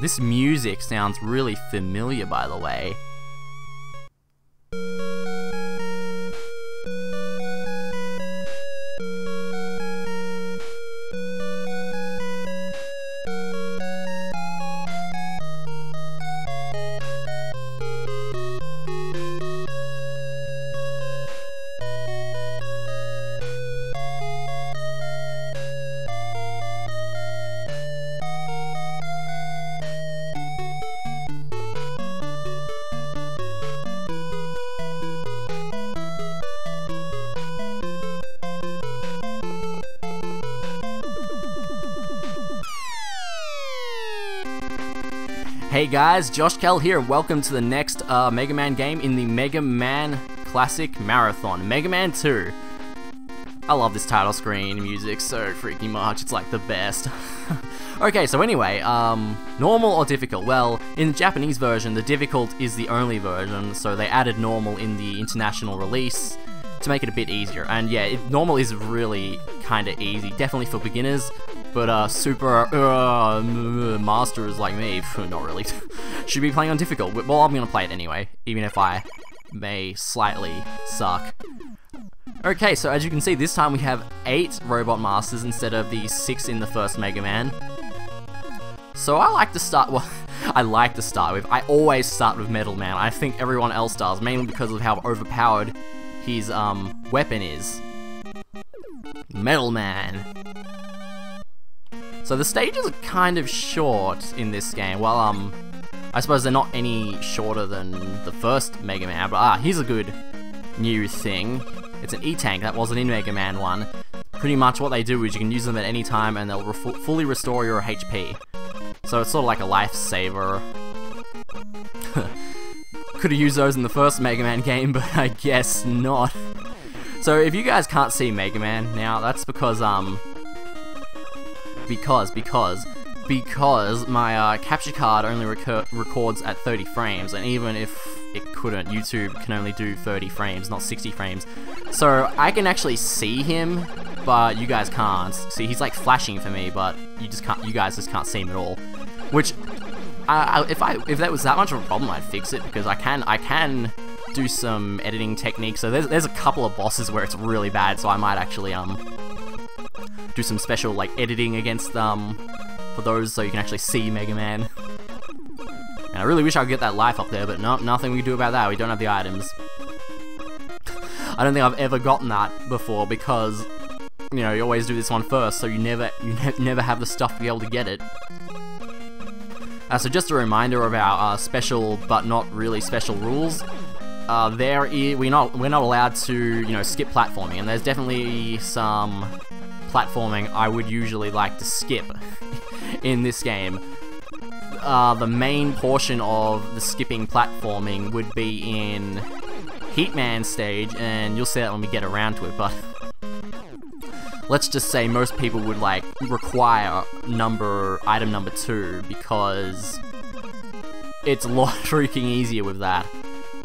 This music sounds really familiar, by the way. Hey guys, JoshKall here. Welcome to the next Mega Man game in the Mega Man Classic Marathon, Mega Man 2. I love this title screen music so freaking much, it's like the best. Okay, so anyway, normal or difficult? Well, in the Japanese version, the difficult is the only version, so they added normal in the international release to make it a bit easier. And yeah, normal is really kinda easy, definitely for beginners. But super masters like me, not really, should be playing on difficult. Well, I'm gonna play it anyway, even if I may slightly suck. Okay, so as you can see, this time we have 8 robot masters instead of the 6 in the first Mega Man. So I like to start, well, I always start with Metal Man. I think everyone else does, mainly because of how overpowered his weapon is. Metal Man. So the stages are kind of short in this game. Well, I suppose they're not any shorter than the first Mega Man, but here's a good new thing. It's an E-Tank that wasn't in Mega Man 1. Pretty much what they do is you can use them at any time and they'll fully restore your HP. So it's sort of like a lifesaver. Could have used those in the first Mega Man game, but I guess not. So if you guys can't see Mega Man now, that's because my capture card only records at 30 frames, and even if it couldn't, YouTube can only do 30 frames, not 60 frames. So I can actually see him, but you guys can't. See, he's like flashing for me, but you guys just can't see him at all. Which, if that was that much of a problem, I'd fix it, because I can do some editing techniques. So there's a couple of bosses where it's really bad, so I might actually do some special like editing against for those, so you can actually see Mega Man. And I really wish I could get that life up there, but no, nothing we can do about that. We don't have the items. I don't think I've ever gotten that before, because you know, you always do this one first, so you never have the stuff to be able to get it. So just a reminder of our special but not really special rules. We're not allowed to skip platforming, and there's definitely some platforming I would usually like to skip in this game. The main portion of the skipping platforming would be in Heatman stage, and you'll see that when we get around to it, but let's just say most people would like require item number 2, because it's a lot freaking easier with that.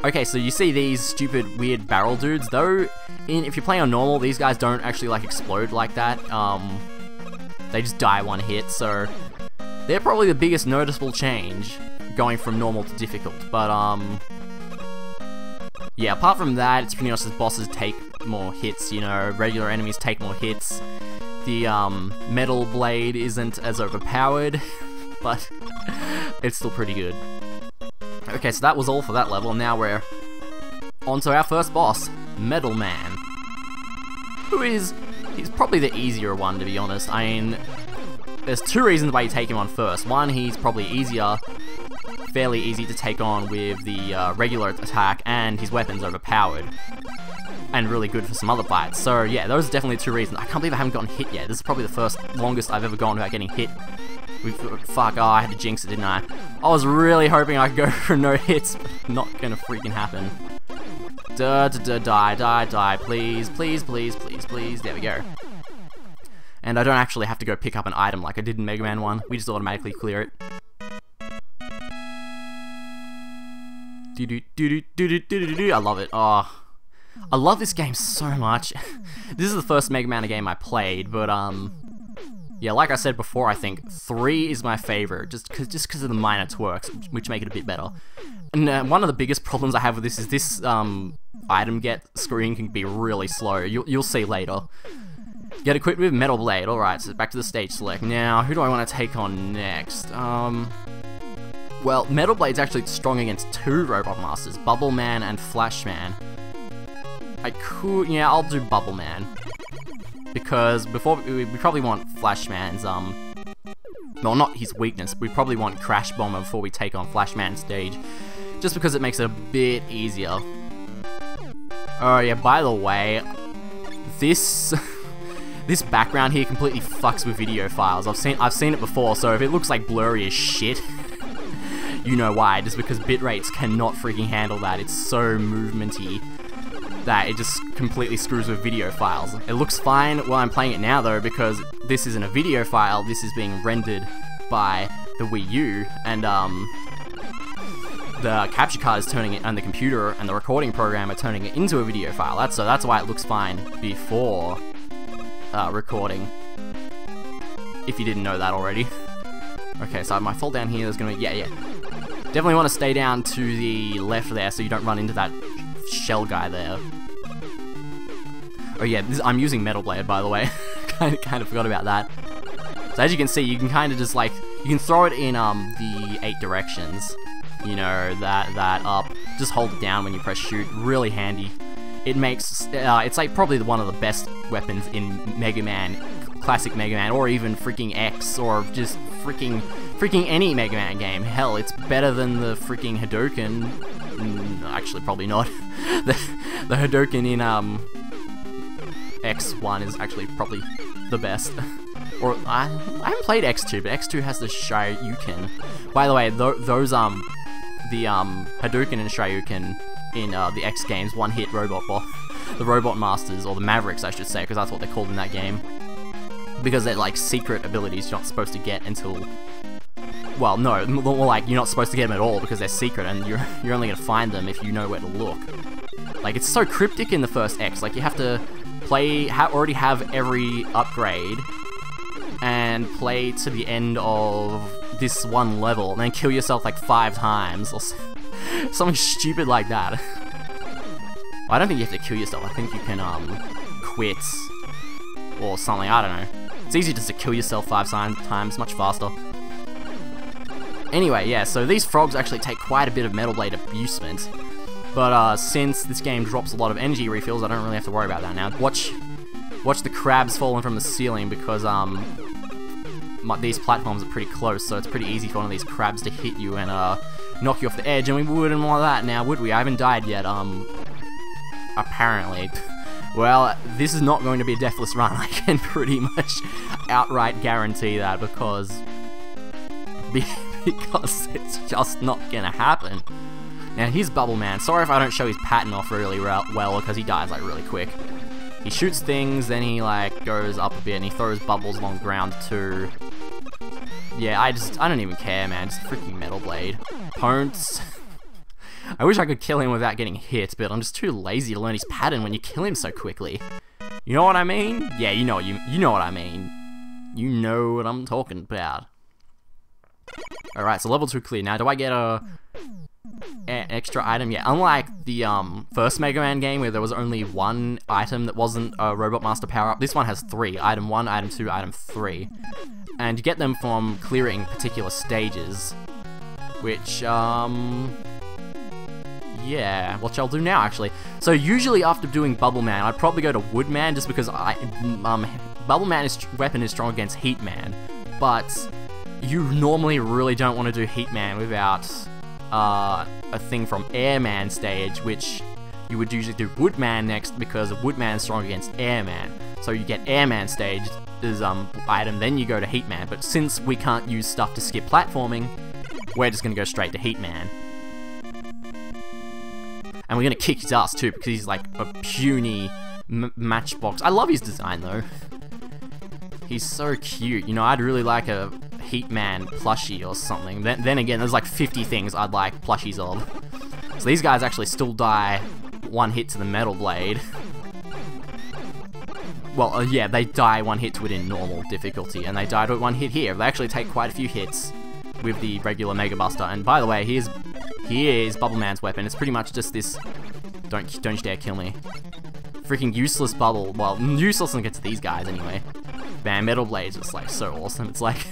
Okay, so you see these stupid weird barrel dudes, though if you play on normal, these guys don't actually like explode like that. They just die one hit, so they're probably the biggest noticeable change going from normal to difficult. But yeah, apart from that, it's pretty much the bosses take more hits, regular enemies take more hits. The metal blade isn't as overpowered, but it's still pretty good. Okay, so that was all for that level, and now we're on to our first boss, Metal Man. He's probably the easier one, to be honest. I mean, there's 2 reasons why you take him on first. One, he's probably fairly easy to take on with the regular attack, and his weapon's overpowered. And really good for some other fights. So yeah, those are definitely 2 reasons. I can't believe I haven't gotten hit yet. This is probably the longest I've ever gone without getting hit. I had to jinx it, didn't I? I was really hoping I could go for no hits, but not gonna freaking happen. Die, please, please, please, please, please. There we go. And I don't actually have to go pick up an item like I did in Mega Man 1. We just automatically clear it. I love it. Oh, I love this game so much. This is the first Mega Man game I played, but Yeah, like I said before, I think 3 is my favorite, just because of the minor twerks, which make it a bit better. And one of the biggest problems I have with this is this item get screen can be really slow. You'll see later. Get equipped with Metal Blade. Alright, so back to the stage select. Now, who do I want to take on next? Well, Metal Blade's actually strong against 2 Robot Masters, Bubble Man and Flash Man. I could... yeah, I'll do Bubble Man. Because before we probably want Flash Man's well, not his weakness. We probably want Crash Bomber before we take on Flash Man stage, just because it makes it a bit easier. Oh yeah, by the way, this this background here completely fucks with video files. I've seen it before, so if it looks like blurry as shit, you know why. Just because bitrates cannot freaking handle that. It's so movementy that it just completely screws with video files. It looks fine while I'm playing it now though, because this isn't a video file, this is being rendered by the Wii U, and the capture card is turning it, and the computer and the recording program are turning it into a video file. That's why it looks fine before recording, if you didn't know that already. Okay, so I might fall down here, there's gonna be, yeah. Definitely want to stay down to the left there so you don't run into that shell guy there. Oh yeah, I'm using Metal Blade, by the way. kind of forgot about that. So as you can see, you can kind of just like, you can throw it in the 8 directions. You know, that up. Just hold it down when you press shoot. Really handy. It makes, it's like probably one of the best weapons in Mega Man, classic Mega Man, or even freaking X, or just freaking any Mega Man game. Hell, it's better than the freaking Hadouken. Actually, probably not. the Hadouken in X1 is actually probably the best. Or I haven't played X2, but X2 has the Shoryuken. By the way, those the Hadouken and Shoryuken in the X games, one-hit the Robot Masters, or the Mavericks, I should say, because that's what they're called in that game. Because they're like secret abilities you're not supposed to get until. Well, no, more like you're not supposed to get them at all because they're secret, and you're only gonna find them if you know where to look. Like, it's so cryptic in the first X. Like, you have to already have every upgrade and play to the end of this one level, and then kill yourself like 5 times or something stupid like that. Well, I don't think you have to kill yourself. I think you can quit or something. I don't know. It's easier just to kill yourself 5 times, much faster. Anyway, yeah, so these frogs actually take quite a bit of Metal Blade abusement, but since this game drops a lot of energy refills, I don't really have to worry about that now. Watch the crabs falling from the ceiling, because these platforms are pretty close, so it's pretty easy for one of these crabs to hit you and knock you off the edge, and we wouldn't want that now, would we? I haven't died yet, apparently. Well, this is not going to be a deathless run, I can pretty much outright guarantee that, because it's just not gonna happen. Now here's Bubble Man. Sorry if I don't show his pattern off really well, because he dies like really quick. He shoots things, then he like goes up a bit, and he throws bubbles along the ground too. Yeah, I don't even care, man. Just freaking Metal Blade. Ponce. I wish I could kill him without getting hit, but I'm just too lazy to learn his pattern when you kill him so quickly. You know what I mean? Yeah, you know what I mean. You know what I'm talking about. Alright, so level 2 clear. Now, do I get an extra item? Yeah, unlike the first Mega Man game where there was only 1 item that wasn't a Robot Master power-up, this one has 3. Item 1, Item 2, Item 3. And you get them from clearing particular stages. Which, yeah, which I'll do now, actually. So usually after doing Bubble Man, I'd probably go to Wood Man, just because Bubble Man's weapon is strong against Heat Man. But you normally really don't want to do Heat Man without a thing from Airman stage, which you would usually do Wood Man next, because Wood Man is strong against Airman. So you get Airman stage as item, then you go to Heat Man. But since we can't use stuff to skip platforming, we're just gonna go straight to Heat Man. And we're gonna kick his ass too, because he's like a puny matchbox. I love his design though. He's so cute. You know, I'd really like a Heat Man plushie or something. Then again, there's like 50 things I'd like plushies of. So these guys actually still die 1 hit to the Metal Blade. well, yeah, they die one hit to it in normal difficulty, and they die to it one hit here. They actually take quite a few hits with the regular Mega Buster. And by the way, here's Bubble Man's weapon. It's pretty much just this. Don't you dare kill me. Freaking useless bubble. Well, useless when it gets to these guys anyway. Man, Metal Blade's just like so awesome. It's like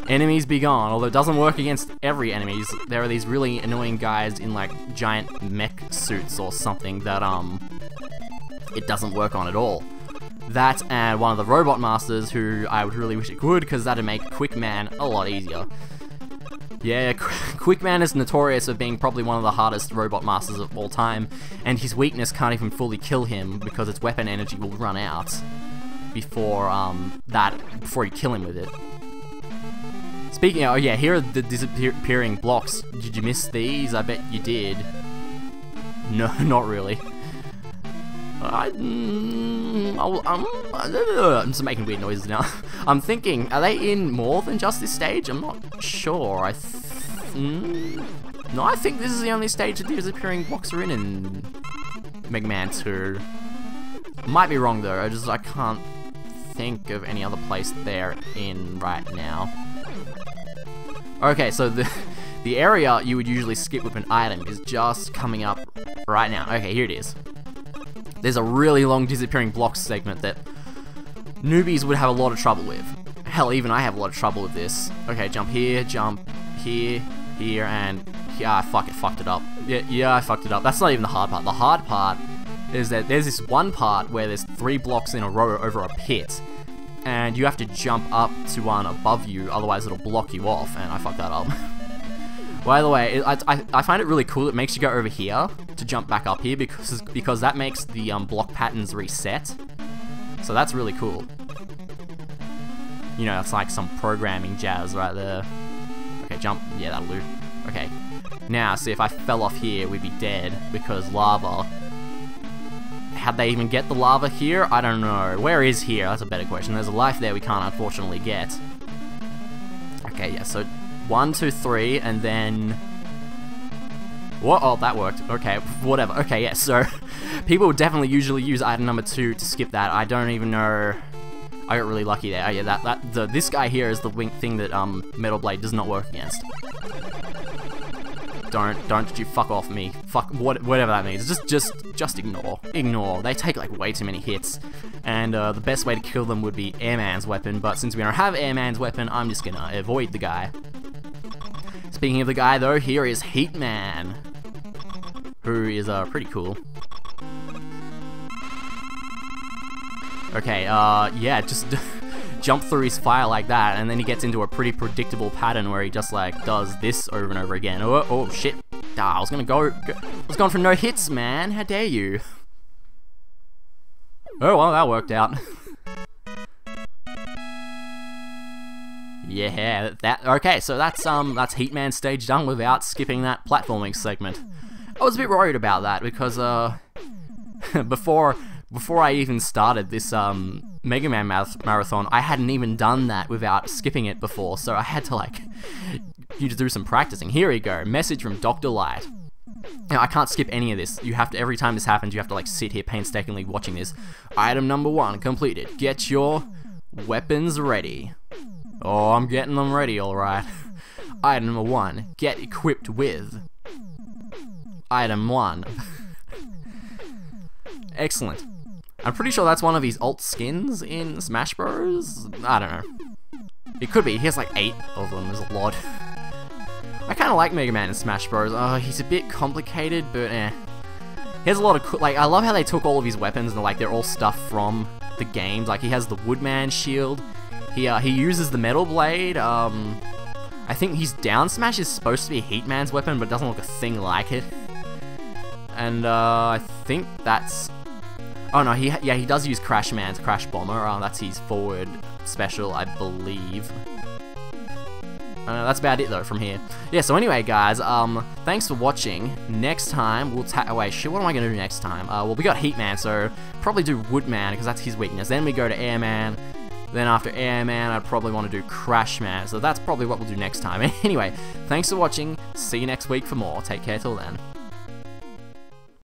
enemies be gone. Although it doesn't work against every enemies. There are these really annoying guys in like giant mech suits or something that it doesn't work on at all. That and one of the Robot Masters, who I would really wish it could, because that'd make Quick Man a lot easier. Yeah, Quick Man is notorious for being probably one of the hardest Robot Masters of all time, and his weakness can't even fully kill him because its weapon energy will run out before before you kill him with it. Speaking of, oh yeah, here are the disappearing blocks. Did you miss these? I bet you did. No, not really. I'm just making weird noises now. I'm thinking, are they in more than just this stage? I'm not sure. No, I think this is the only stage that the disappearing blocks are in Mega Man 2. Might be wrong though. I can't think of any other place they're in right now. Okay, so the area you would usually skip with an item is just coming up right now. Okay, here it is. There's a really long disappearing blocks segment that newbies would have a lot of trouble with. Hell, even I have a lot of trouble with this. Okay, jump here, and yeah, I fucked it up. Yeah, I fucked it up. That's not even the hard part. The hard part is that there's this one part where there's 3 blocks in a row over a pit, and you have to jump up to one above you, otherwise it'll block you off, and I fucked that up. By the way, I find it really cool. It makes you go over here to jump back up here because that makes the block patterns reset. So that's really cool. You know, it's like some programming jazz right there. Okay, jump. Yeah, that'll do. Okay. Now, see, if I fell off here, we'd be dead because lava. How'd they even get the lava here? I don't know. Where is here? That's a better question. There's a life there we can't unfortunately get. Okay, yeah, so 1, 2, 3, and then... What? Oh, that worked. Okay, whatever. Okay, yeah, so people would definitely usually use item number 2 to skip that. I don't even know... I got really lucky there. Oh, yeah, this guy here is the thing that Metal Blade does not work against. Don't you fuck off me. Fuck, whatever that means. Just ignore. Ignore. They take like way too many hits. And the best way to kill them would be Airman's weapon, but since we don't have Airman's weapon, I'm just gonna avoid the guy. Speaking of the guy though, here is Heatman, who is pretty cool. Okay, yeah, just jump through his fire like that, and then he gets into a pretty predictable pattern where he just like does this over and over again. Oh shit! I was going for no hits, man. How dare you? Oh well, that worked out. Yeah, okay, so that's Heatman stage done without skipping that platforming segment. I was a bit worried about that because before I even started this Mega Man marathon, I hadn't even done that without skipping it before, so I had to like you to do some practicing. Here we go. Message from Dr. Light. Now, I can't skip any of this. You have to, every time this happens, you have to like sit here painstakingly watching this. Item number 1 completed. Get your weapons ready. Oh, I'm getting them ready, alright. Item number 1. Get equipped with. Item 1. Excellent. I'm pretty sure that's one of his alt skins in Smash Bros. I don't know. It could be. He has like 8 of them. There's a lot. I kind of like Mega Man in Smash Bros. Oh, he's a bit complicated, but eh. He has a lot of like. I love how they took all of his weapons and like they're all stuff from the games. Like he has the Woodman shield. He uses the Metal Blade. I think his down smash is supposed to be Heatman's weapon, but it doesn't look a thing like it. And I think that's. Oh no, he does use Crash Man's Crash Bomber. That's his forward special, I believe. That's about it though from here. Yeah, so anyway guys, thanks for watching. Next time we'll wait, shit, what am I gonna do next time? Well, we got Heatman, so probably do Woodman because that's his weakness. Then we go to Airman. Then after Airman, I'd probably want to do Crash Man. So that's probably what we'll do next time. Anyway, thanks for watching. See you next week for more. Take care till then.